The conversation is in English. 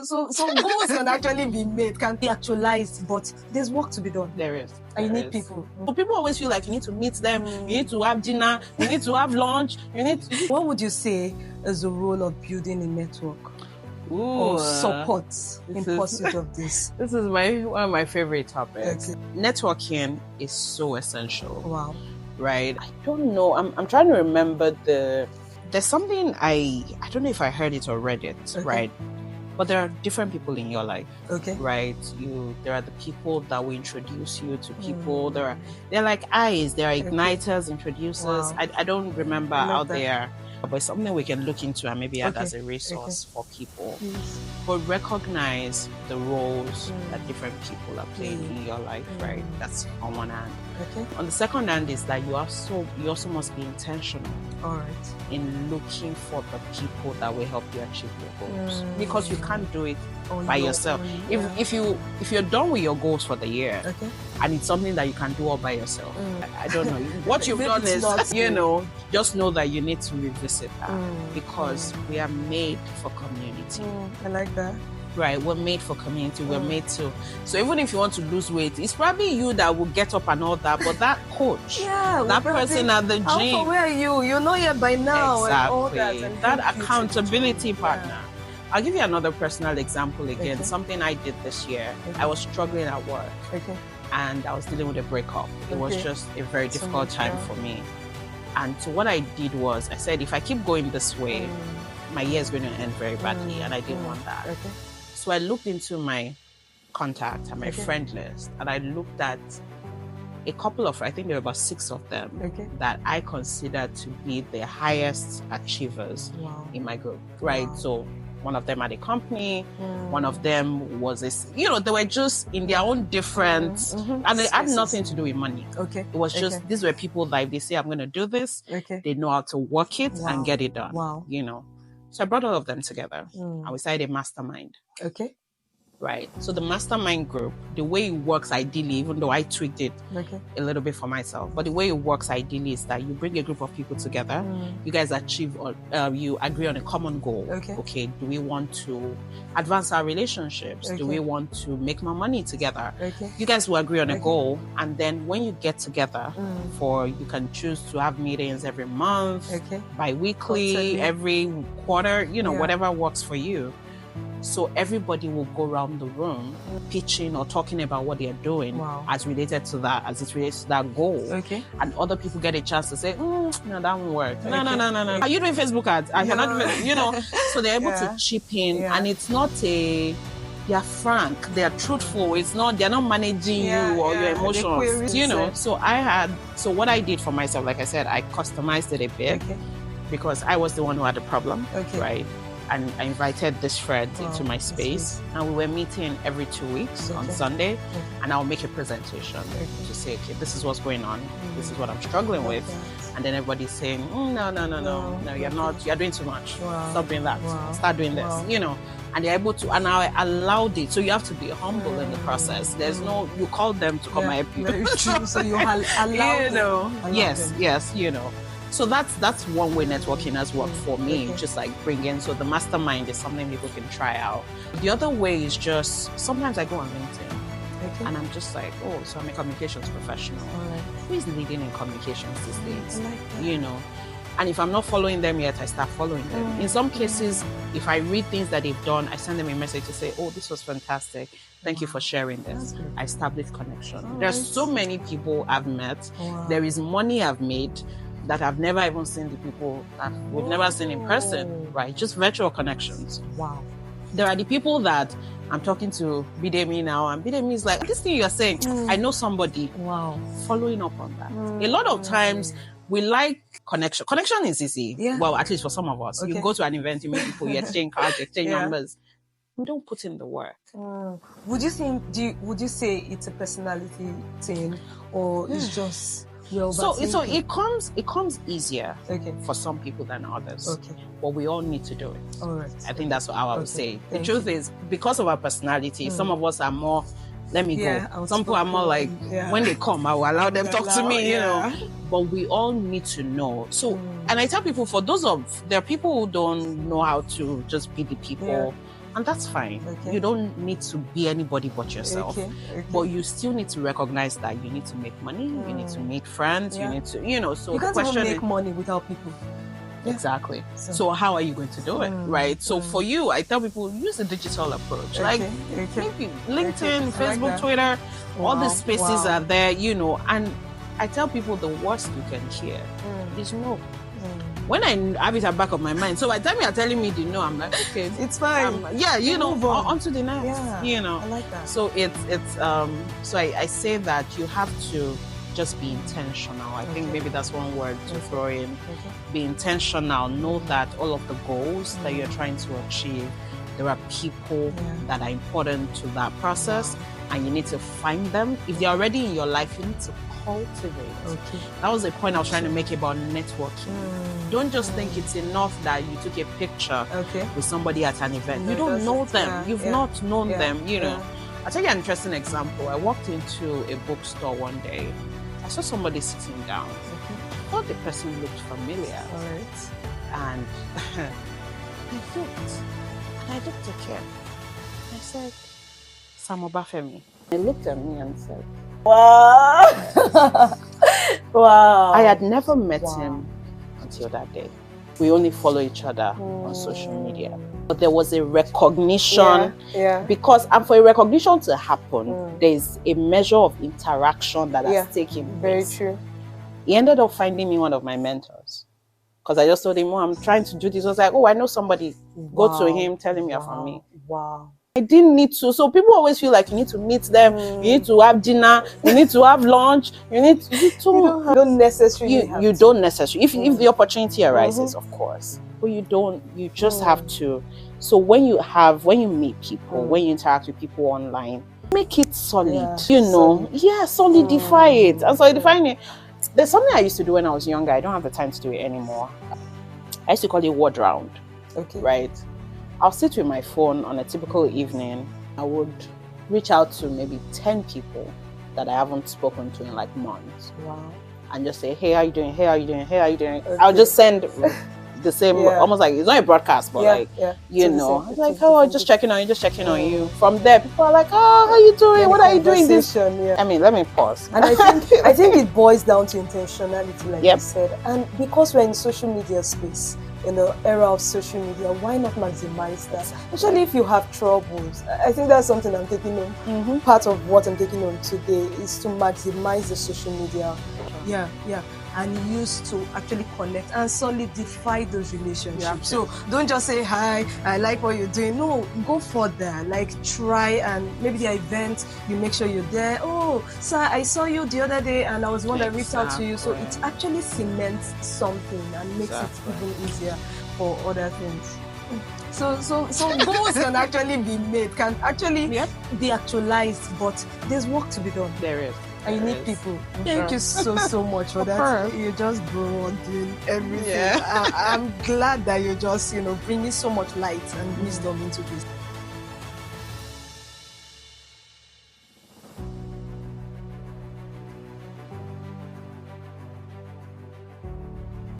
So goals can actually be made, can be actualized, but there's work to be done. There is. And you need people. So people always feel like you need to meet them, you need to have dinner, you need to have lunch, you need to... What would you say is the role of building a network or support in pursuit of this? This is one of my favorite topics. Okay. Networking is so essential. Wow. Right? I don't know. I'm trying to remember there's something I don't know if I heard it or read it, Okay. right? But there are different people in your life, Okay. right? There are the people that will introduce you to people. They're like eyes. There are igniters, introducers. Wow. I don't remember I love out that. there, but it's something we can look into and maybe add Okay. as a resource for people. Yes. But recognize the roles that different people are playing in your life, right? That's on one hand. Okay. On the second hand is that you also must be intentional All right. in looking for the people that will help you achieve your goals, because you can't do it On by your yourself. own, If you're done with your goals for the year, Okay. and it's something that you can do all by yourself, I don't know. What you've Maybe done it's not is, just know that you need to revisit that, because we are made for community. I like that. Right, we're made for community. We're made to. So even if you want to lose weight, it's probably you that will get up and all that. But that coach, that person at the Alpha, gym, where are you? You're not here by now. And all that, exactly, and that thank you to accountability you. partner. I'll give you another personal example again. Okay. Something I did this year. Okay. I was struggling at work, Okay. and I was dealing with a breakup. It was Okay. just a very So difficult much, time for me. And so what I did was, I said, if I keep going this way, my year is going to end very badly, and I didn't want that. Okay. So I looked into my contact and my Okay. friend list, and I looked at a couple of, I think there were about 6 of them Okay. that I consider to be the highest achievers Wow. in my group, right? Wow. So one of them had a company, one of them was they were just in their own different, and they had nothing to do with money. Okay. It was just, Okay. these were people that if they say, I'm going to do this, Okay. they know how to work it Wow. and get it done, Wow. So I brought all of them together, and we started a mastermind. Okay. Right. So the mastermind group, the way it works ideally, even though I tweaked it Okay. a little bit for myself, but the way it works ideally is that you bring a group of people together, you guys achieve, you agree on a common goal. Okay. Do we want to advance our relationships? Do Okay. we want to make more money together? Okay. You guys will agree on a Okay. goal, and then when you get together, you can choose to have meetings every month, Okay. bi-weekly, Quarterly. every quarter, Yeah. whatever works for you. So everybody will go around the room pitching or talking about what they're doing as related to that, as it relates to that goal. Okay. And other people get a chance to say, no, that won't work. No. Okay. Are you doing Facebook ads? I cannot do it. So they're able to chip in, and it's not they're frank, they're truthful. They're not managing you or your emotions, So what I did for myself, like I said, I customized it a bit because I was the one who had the problem, right? And I invited this friend into my space, and we were meeting every 2 weeks on Sunday, and I'll make a presentation to say, okay, this is what's going on, this is what I'm struggling with, and then everybody's saying, no, you're not, you're doing too much, stop doing that, start doing this, and they're able to, and I allowed it. So you have to be humble in the process. There's no, you call them to come and help you. Very true. So you allow them. Yes, So that's one way networking has worked for me, just like bringing. So the mastermind is something people can try out. The other way is just, sometimes I go on LinkedIn and I'm just like, so I'm a communications professional. Who is leading in communications these days? I like that. And if I'm not following them yet, I start following them. In some cases, if I read things that they've done, I send them a message to say, this was fantastic. Thank you for sharing this. I establish connection. There's so many people I've met. There is money I've made that I've never even seen the people that we've never seen in person, right? Just virtual connections. Wow. There are the people that I'm talking to Bidemi now, and Bidemi is like, this thing you're saying, I know somebody. Wow. Following up on that. A lot of times, we like connection. Connection is easy. Yeah. Well, at least for some of us. You go to an event, you meet people, you exchange cards, you exchange numbers. You don't put in the work. Would you say it's a personality thing, or it's just so it comes easier Okay. for some people than others. Okay. But we all need to do it. All right. I think that's what I would say. The Thank truth is, because of our personality, some of us are more, let me go. Some people are more like, when they come, I will allow them talk to me, But we all need to know. So, and I tell people, there are people who don't know how to just be the people And that's fine. You don't need to be anybody but yourself. But you still need to recognize that you need to make money, you need to make friends, you need to, so you can't even make money without people. Exactly. So how are you going to do it, right? So for you, I tell people, use the digital approach. Like maybe LinkedIn, Facebook, Twitter, all these spaces are there, and I tell people the worst you can hear is no. When I have it at the back of my mind, so by the time you're telling me the no, I'm like, okay, it's fine. On to the next. I like that. So so I say that you have to just be intentional. I think maybe that's one word to throw in. Be intentional. Know that all of the goals that you're trying to achieve, there are people that are important to that process, and you need to find them. If they're already in your life, you need to cultivate. That was the point I was trying to make about networking. Don't just think it's enough that you took a picture with somebody at an event. You don't know them. You've not known them, I'll tell you an interesting example. I walked into a bookstore one day. I saw somebody sitting down. I thought the person looked familiar. And I looked. And I looked again. I said, Sam Obafemi. He looked at me and said, wow. Wow. I had never met him until that day. We only follow each other on social media. But there was a recognition because, and for a recognition to happen, there's a measure of interaction that has taken place. Very true. He ended up finding me one of my mentors because I just told him, I'm trying to do this. I was like, oh, I know somebody. Go to him, tell him you're from me. Wow. I didn't need to. So people always feel like you need to meet them, you need to have dinner, you need to have lunch, you need to. You don't necessarily. You don't necessarily. If the opportunity arises, of course, but you don't. You just have to. So when you meet people, when you interact with people online, make it solid. Solidify it. And solidifying it. There's something I used to do when I was younger. I don't have the time to do it anymore. I used to call it word round. Right. I'll sit with my phone on a typical evening. I would reach out to maybe 10 people that I haven't spoken to in like months. Wow. And just say, hey, how you doing? Hey, how you doing? Hey, how you doing? I'll just send the same, almost like, it's not a broadcast, but I was like, oh, just checking on you. From there, people are like, oh, how you doing? What are you doing this? I mean, let me pause. And I think it boils down to intentionality, like you said. And because we're in social media space, in the era of social media, why not maximize that? Especially if you have troubles. I think that's something I'm taking on. Part of what I'm taking on today is to maximize the social media. And use to actually connect and solidify those relationships. So don't just say, hi, I like what you're doing. No, go further. Like try, and maybe the event, you make sure you're there. Oh, sir, I saw you the other day and I was one that reached out to you. So it actually cements something and makes it even easier for other things. So goals can actually be made, can actually be actualized, but there's work to be done. There is. And you need people. Thank you so much for that. You just bro on doing everything. I'm glad that you're just, bringing so much light and wisdom into this.